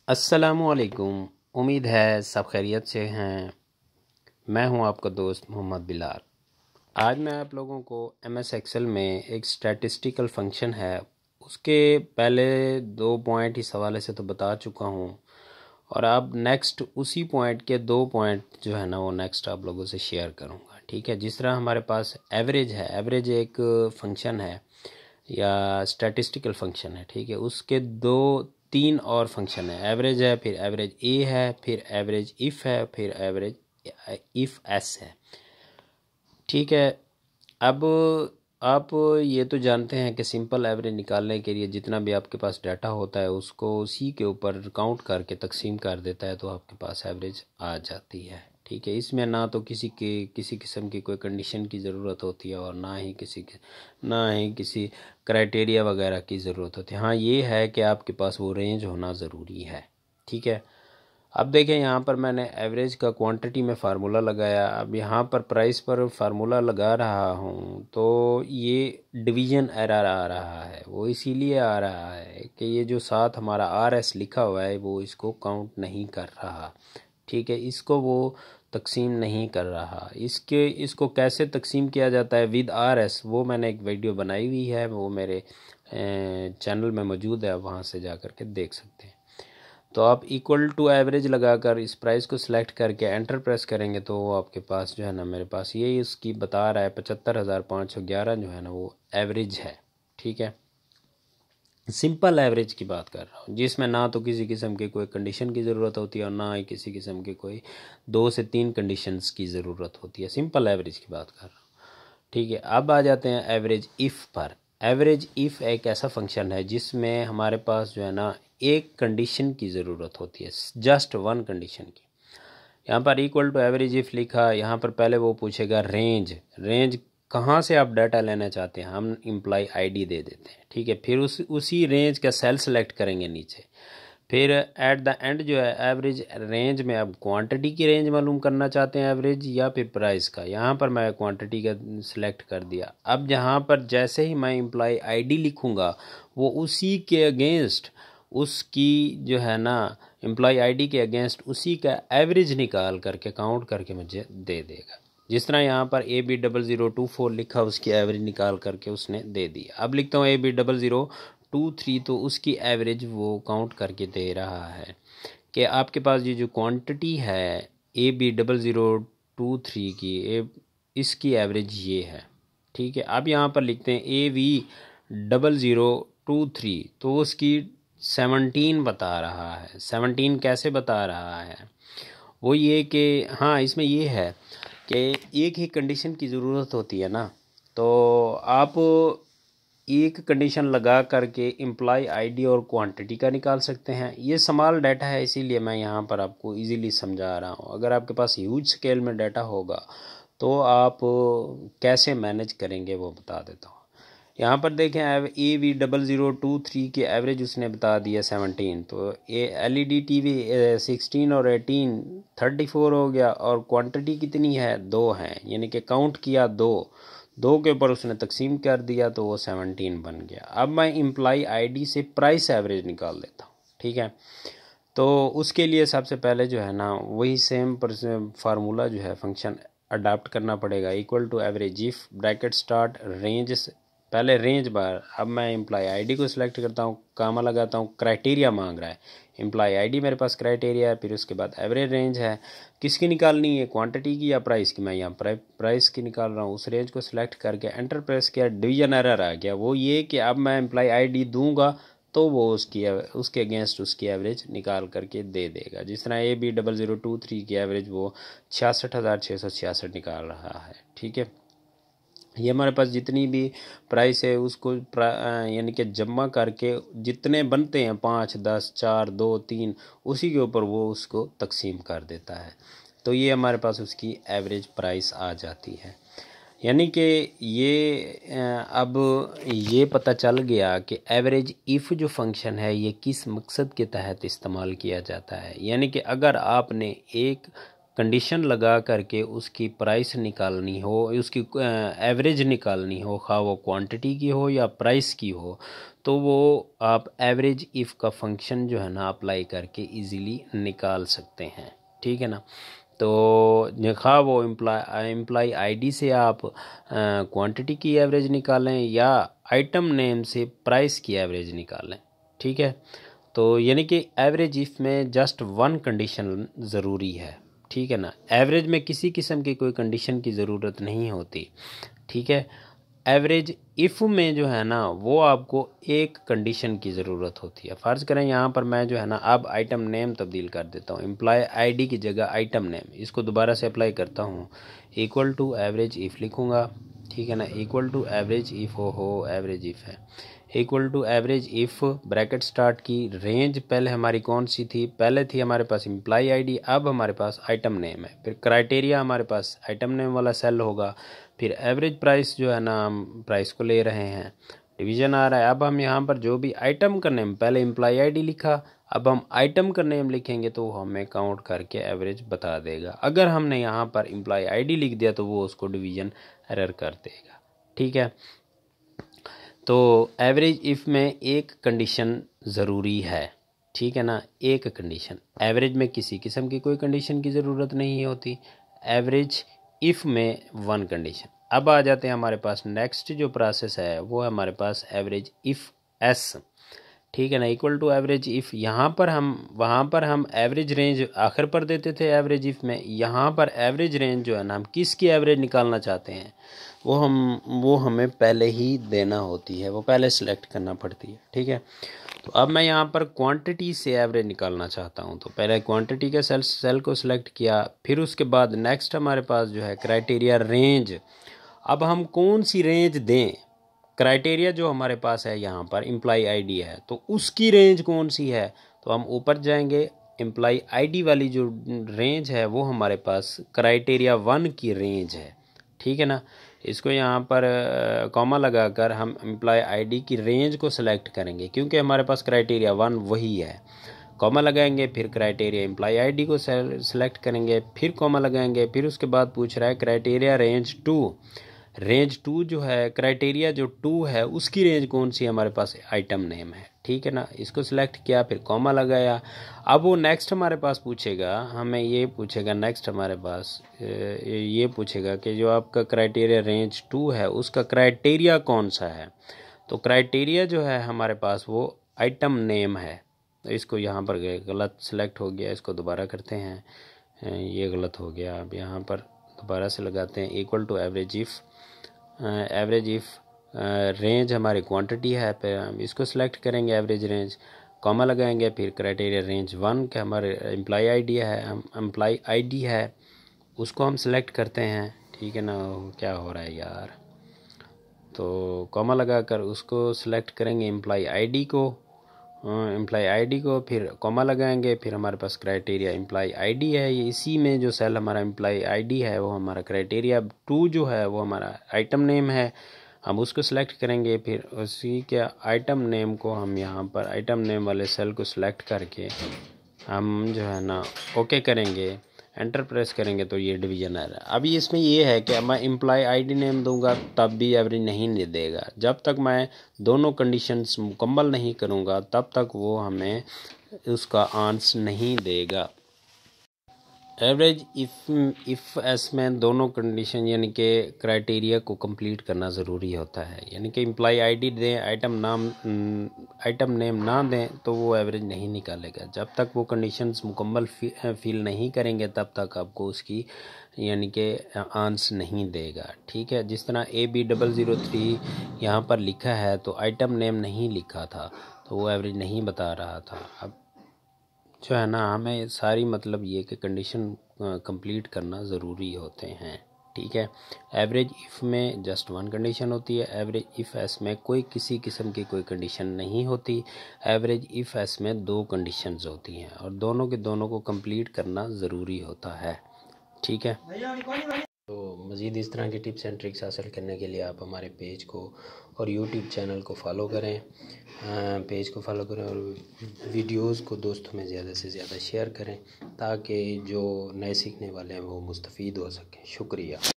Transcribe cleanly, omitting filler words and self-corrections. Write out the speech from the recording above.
अस्सलामुअलैकुम। उम्मीद है सब खैरियत से हैं। मैं हूं आपका दोस्त मोहम्मद बिलाल। आज मैं आप लोगों को एमएस एक्सेल में एक स्टैटिस्टिकल फंक्शन है, उसके पहले 2 पॉइंट इस हवाले से तो बता चुका हूं, और अब नेक्स्ट उसी पॉइंट के 2 पॉइंट जो है ना वो नेक्स्ट आप लोगों से शेयर करूंगा। ठीक है, जिस तरह हमारे पास एवरेज है, एवरेज एक फंक्शन है या स्टैटिस्टिकल फंक्शन है। ठीक है, उसके 2-3 और फंक्शन है। एवरेज है, फिर एवरेज ए है, फिर एवरेज इफ़ है, फिर एवरेज इफ़ एस है। ठीक है, अब आप ये तो जानते हैं कि सिंपल एवरेज निकालने के लिए जितना भी आपके पास डाटा होता है उसको उसी के ऊपर काउंट करके तकसीम कर देता है तो आपके पास एवरेज आ जाती है। ठीक है, इसमें ना तो किसी किस्म की कोई कंडीशन की ज़रूरत होती है और ना ही किसी क्राइटेरिया वगैरह की ज़रूरत होती है। हाँ, ये है कि आपके पास वो रेंज होना ज़रूरी है। ठीक है, अब देखें यहाँ पर मैंने एवरेज का क्वांटिटी में फ़ार्मूला लगाया। अब यहाँ पर प्राइस पर फार्मूला लगा रहा हूँ तो ये डिवीज़न एरर आ रहा है। वो इसीलिए आ रहा है कि ये जो साथ हमारा आर एस लिखा हुआ है वो इसको काउंट नहीं कर रहा। ठीक है, इसको वो तकसीम नहीं कर रहा। इसको कैसे तकसीम किया जाता है विद आर एस, वो मैंने एक वीडियो बनाई हुई है, वो मेरे चैनल में मौजूद है, वहाँ से जा कर के देख सकते हैं। तो आप इक्वल टू एवरेज लगाकर इस प्राइस को सिलेक्ट करके एंटर प्रेस करेंगे तो वो आपके पास जो है ना, मेरे पास ये इसकी बता रहा है 75,511 जो है ना वो एवरेज है। ठीक है, सिंपल एवरेज की बात कर रहा हूँ जिसमें ना तो किसी किस्म की कोई कंडीशन की ज़रूरत होती है और ना ही किसी किस्म की कोई 2 से 3 कंडीशंस की ज़रूरत होती है। सिंपल एवरेज की बात कर रहा हूँ। ठीक है, अब आ जाते हैं एवरेज इफ़ पर। एवरेज इफ़ एक ऐसा फंक्शन है जिसमें हमारे पास जो है ना एक कंडीशन की ज़रूरत होती है, जस्ट वन कंडीशन की। यहाँ पर इक्वल टू एवरेज इफ़ लिखा, यहाँ पर पहले वो पूछेगा रेंज। रेंज कहाँ से आप डाटा लेना चाहते हैं, हम इम्प्लाई आईडी दे देते हैं। ठीक है, फिर उसी रेंज का सेल सेलेक्ट करेंगे नीचे। फिर एट द एंड जो है एवरेज रेंज में अब क्वांटिटी की रेंज मालूम करना चाहते हैं एवरेज या फिर प्राइस का। यहाँ पर मैं क्वांटिटी का सिलेक्ट कर दिया। अब यहाँ पर जैसे ही मैं इम्प्लाई आईडी लिखूँगा वो उसी के अगेंस्ट उसकी जो है ना एम्प्लॉय आईडी के अगेंस्ट उसी का एवरेज निकाल करके काउंट करके मुझे दे देगा। जिस तरह यहाँ पर AB0024 लिखा, उसकी एवरेज निकाल करके उसने दे दी। अब लिखता हूँ AB0023 तो उसकी एवरेज वो काउंट करके दे रहा है कि आपके पास ये जो क्वांटिटी है AB0023 की, इसकी एवरेज ये है। ठीक है, अब यहाँ पर लिखते हैं AB0023 तो उसकी 17 बता रहा है। 17 कैसे बता रहा है, वो ये कि हाँ इसमें ये है कि एक ही कंडीशन की ज़रूरत होती है ना, तो आप एक कंडीशन लगा करके एम्प्लॉय आईडी और क्वांटिटी का निकाल सकते हैं। ये स्मॉल डाटा है इसीलिए मैं यहाँ पर आपको इजीली समझा रहा हूँ। अगर आपके पास ह्यूज स्केल में डाटा होगा तो आप कैसे मैनेज करेंगे वो बता देता हूँ। यहाँ पर देखें AB0023 की एवरेज उसने बता दिया 17, तो ये LED TV 16 और 18 34 हो गया, और क्वांटिटी कितनी है, 2 है, यानी कि काउंट किया 2 के ऊपर उसने तकसीम कर दिया तो वो 17 बन गया। अब मैं इम्प्लाई आईडी से प्राइस एवरेज निकाल देता हूँ। ठीक है, तो उसके लिए सबसे पहले जो है ना वही सेम फार्मूला जो है फंक्शन अडाप्ट करना पड़ेगा। Equal to average if bracket start range, पहले रेंज बार। अब मैं एम्प्लॉय आईडी को सिलेक्ट करता हूँ, कामा लगाता हूँ, क्राइटेरिया मांग रहा है, एम्प्लॉय आईडी मेरे पास क्राइटेरिया है, फिर उसके बाद एवरेज रेंज है। किसकी निकालनी है, क्वांटिटी की या प्राइस की? मैं यहाँ प्राइस की निकाल रहा हूँ। उस रेंज को सिलेक्ट करके एंटर प्रेस किया, डिवीजन एरर आ गया। वो ये कि अब मैं एम्प्लॉय आईडी दूंगा तो वो उसके अगेंस्ट उसकी एवरेज निकाल करके दे देगा। जिस तरह AB0023 की एवरेज वो 66,666 निकाल रहा है। ठीक है, ये हमारे पास जितनी भी प्राइस है उसको यानी कि जमा करके जितने बनते हैं 5, 10, 4, 2, 3 उसी के ऊपर वो उसको तकसीम कर देता है। तो ये हमारे पास उसकी एवरेज प्राइस आ जाती है। यानी कि अब ये पता चल गया कि एवरेज इफ़ जो फंक्शन है ये किस मकसद के तहत इस्तेमाल किया जाता है। यानी कि अगर आपने एक कंडीशन लगा करके उसकी प्राइस निकालनी हो, उसकी एवरेज निकालनी हो, खा वो क्वांटिटी की हो या प्राइस की हो, तो वो आप एवरेज इफ़ का फंक्शन जो है ना अप्लाई करके इजीली निकाल सकते हैं। ठीक है ना। तो खा वो इम्प्लाई आईडी से आप क्वांटिटी की एवरेज निकालें या आइटम नेम से प्राइस की एवरेज निकालें। ठीक है। तो यानी कि एवरेज इफ़ में जस्ट वन कंडीशन ज़रूरी है। ठीक है ना। एवरेज में किसी किस्म की कोई कंडीशन की ज़रूरत नहीं होती। ठीक है। एवरेज इफ़ में जो है ना वो आपको एक कंडीशन की ज़रूरत होती है। फ़र्ज़ करें यहाँ पर मैं जो है ना अब आइटम नेम तब्दील कर देता हूँ, एम्प्लॉय आईडी की जगह आइटम नेम, इसको दोबारा से अप्लाई करता हूँ। इक्वल टू एवरेज इफ़ लिखूँगा। ठीक है ना। इक्वल टू एवरेज इफ़ हो एवरेज इफ़ है equal to average if bracket start की। रेंज पहले हमारी कौन सी थी, पहले थी हमारे पास एम्प्लॉय आईडी, अब हमारे पास आइटम नेम है। फिर क्राइटेरिया हमारे पास आइटम नेम वाला सेल होगा। फिर एवरेज प्राइस जो है ना हम प्राइस को ले रहे हैं, डिवीज़न आ रहा है। अब हम यहाँ पर जो भी आइटम का नेम, पहले एम्प्लॉय आईडी लिखा, अब हम आइटम का नेम लिखेंगे तो वो हमें काउंट करके एवरेज बता देगा। अगर हमने यहाँ पर एम्प्लॉय आईडी लिख दिया तो वो उसको डिवीज़न एरर कर देगा। ठीक है। तो एवरेज इफ़ में एक कंडीशन ज़रूरी है। ठीक है ना। एक कंडीशन, एवरेज में किसी किस्म की कोई कंडीशन की ज़रूरत नहीं होती। एवरेज इफ़ में वन कंडीशन। अब आ जाते हैं हमारे पास नेक्स्ट जो प्रोसेस है वो है हमारे पास एवरेज इफ़ एस। ठीक है ना। इक्वल टू एवरेज इफ़, यहाँ पर हम वहाँ पर हम एवरेज रेंज आखिर पर देते थे एवरेज इफ़ में, यहाँ पर एवरेज रेंज जो है ना हम किसकी एवरेज निकालना चाहते हैं वो हमें पहले ही देना होती है, वो पहले सेलेक्ट करना पड़ती है। ठीक है। तो अब मैं यहाँ पर क्वांटिटी से एवरेज निकालना चाहता हूँ, तो पहले क्वांटिटी के सेल को सिलेक्ट किया। फिर उसके बाद नेक्स्ट हमारे पास जो है क्राइटेरिया रेंज। अब हम कौन सी रेंज दें, क्राइटेरिया जो हमारे पास है यहाँ पर एम्प्लॉय आईडी है तो उसकी रेंज कौन सी है, तो हम ऊपर जाएंगे। एम्प्लॉय आईडी वाली जो रेंज है वो हमारे पास क्राइटेरिया 1 की रेंज है। ठीक है ना। इसको यहाँ पर कॉमा लगाकर हम एम्प्लॉय आईडी की रेंज को सिलेक्ट करेंगे क्योंकि हमारे पास क्राइटेरिया 1 वही है। कॉमा लगाएंगे, फिर क्राइटेरिया एम्प्लॉय आईडी को सेलेक्ट करेंगे, फिर कॉमा लगाएंगे, फिर उसके बाद पूछ रहा है क्राइटेरिया रेंज 2। रेंज 2 जो है, क्राइटेरिया जो 2 है उसकी रेंज कौन सी हमारे पास, आइटम नेम है। ठीक है ना। इसको सिलेक्ट किया, फिर कॉमा लगाया। अब वो नेक्स्ट हमारे पास पूछेगा, हमें ये पूछेगा नेक्स्ट हमारे पास ये पूछेगा कि जो आपका क्राइटेरिया रेंज 2 है उसका क्राइटेरिया कौन सा है। तो क्राइटेरिया जो है हमारे पास वो आइटम नेम है। तो इसको यहाँ पर गलत सेलेक्ट हो गया, इसको दोबारा करते हैं, ये गलत हो गया। अब यहाँ पर दोबारा से लगाते हैं equal to average if range हमारी क्वांटिटी है, फिर हम इसको सिलेक्ट करेंगे एवरेज रेंज, कॉमा लगाएंगे, फिर क्राइटेरिया रेंज 1 के हमारे एम्प्लॉय आईडी है, हम एम्प्लॉय आईडी है उसको हम सिलेक्ट करते हैं। ठीक है ना। क्या हो रहा है यार, तो कॉमा लगाकर उसको सिलेक्ट करेंगे एम्प्लॉय आईडी को, फिर कॉमा लगाएंगे, फिर हमारे पास क्राइटेरिया एम्प्लॉय आईडी है। ये इसी में जो सेल हमारा एम्प्लॉय आईडी है वो हमारा क्राइटेरिया 2 जो है वो हमारा आइटम नेम है, हम उसको सिलेक्ट करेंगे। फिर उसी के आइटम नेम को हम यहाँ पर आइटम नेम वाले सेल को सिलेक्ट करके हम जो है ना ओके करेंगे, एंटर प्रेस करेंगे तो ये डिवीज़न आ रहा है। अभी इसमें ये है कि मैं एम्प्लॉय आईडी नेम दूंगा तब भी एवरेज नहीं देगा, जब तक मैं दोनों कंडीशंस मुकम्मल नहीं करूंगा तब तक वो हमें उसका आंसर नहीं देगा। एवरेज इफ़ एस में दोनों कंडीशन यानी कि क्राइटेरिया को कंप्लीट करना ज़रूरी होता है, यानी कि एम्प्लॉय आईडी दें आइटम नेम ना दें तो वो एवरेज नहीं निकालेगा। जब तक वो कंडीशंस मुकम्मल फिल नहीं करेंगे तब तक आपको उसकी यानी कि आंसर नहीं देगा। ठीक है। जिस तरह AB003 यहाँ पर लिखा है तो आइटम नेम नहीं लिखा था तो वो एवरेज नहीं बता रहा था। अब जो है ना हमें सारी मतलब ये कि कंडीशन कंप्लीट करना ज़रूरी होते हैं। ठीक है। एवरेज इफ़ में जस्ट वन कंडीशन होती है, एवरेज इफ़ एस में कोई किसी किस्म की कोई कंडीशन नहीं होती। एवरेज इफ़ एस में 2 कंडीशंस होती हैं और दोनों के दोनों को कंप्लीट करना ज़रूरी होता है। ठीक है। तो मज़ीद इस तरह की टिप्स एंड ट्रिक्स हासिल करने के लिए आप हमारे पेज को और यूट्यूब चैनल को फॉलो करें। पेज को फॉलो करें और वीडियोस को दोस्तों में ज़्यादा से ज़्यादा शेयर करें ताकि जो नए सीखने वाले हैं वो मुस्तफ़ीद हो सकें। शुक्रिया।